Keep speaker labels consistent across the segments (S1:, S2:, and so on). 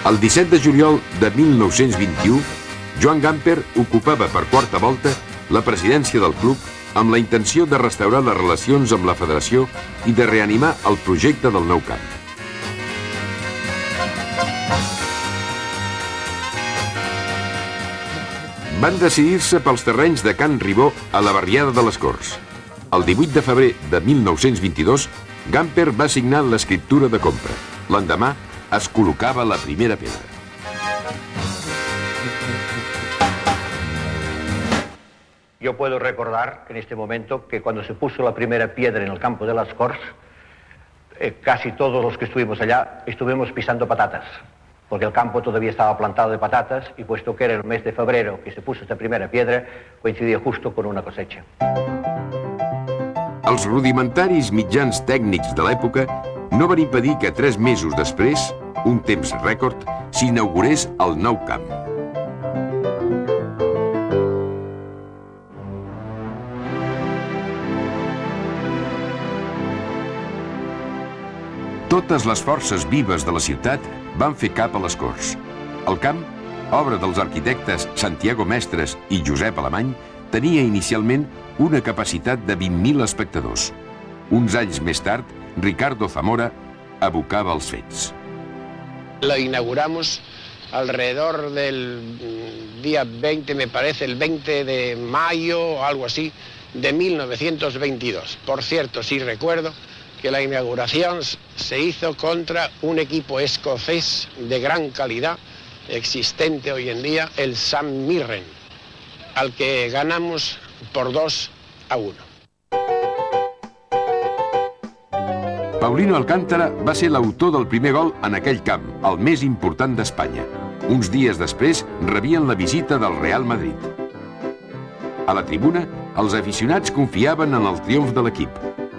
S1: El 17 de juliol de 1921, Joan Gamper ocupava per quarta volta la presidència del club amb la intenció de restaurar les relacions amb la federació i de reanimar el projecte del nou camp. Van decidir-se pels terrenys de Can Ribó a la barriada de les Corts. El 18 de febrer de 1922, Gamper va signar l'escriptura de compra. L'endemà es col·locava la primera pedra.
S2: Yo puedo recordar en este momento que cuando se puso la primera piedra en el campo de las Corts, casi todos los que estuvimos allá estuvimos pisando patatas, porque el campo todavía estaba plantado de patatas y puesto que era el mes de febrero que se puso esta primera piedra, coincidía justo con una cosecha.
S1: Els rudimentaris mitjans tècnics de l'època no van impedir que 3 mesos després, un temps rècord, s'inaugurés el nou camp. Totes les forces vives de la ciutat van fer cap a les Corts. El camp, obra dels arquitectes Santiago Mestres i Josep Alemany, tenia inicialment una capacitat de 20.000 espectadors. Uns anys més tard, Ricardo Zamora abocava els fets.
S3: Lo inauguramos alrededor del día 20, me parece, el 20 de mayo o algo así, de 1922. Por cierto, sí recuerdo que la inauguración se hizo contra un equipo escocés de gran calidad, existente hoy en día, el St Mirren, al que ganamos por 2-1.
S1: Paulino Alcántara va ser l'autor del primer gol en aquell camp, el més important d'Espanya. Uns dies després rebien la visita del Real Madrid. A la tribuna, els aficionats confiaven en el triomf de l'equip.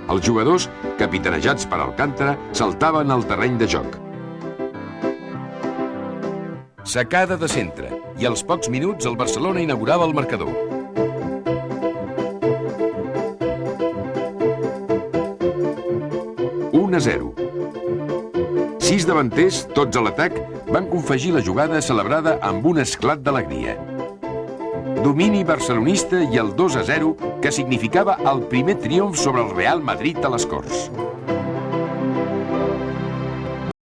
S1: Els jugadors, capitanejats per Alcántara, saltaven al terreny de joc. Sacada de centre, i als pocs minuts el Barcelona inaugurava el marcador. A 0. 6 davanters, tots a l'atac, van confegir la jugada celebrada amb un esclat d'alegria. Domini barcelonista i el 2-0, que significava el primer triomf sobre el Real Madrid a les Corts.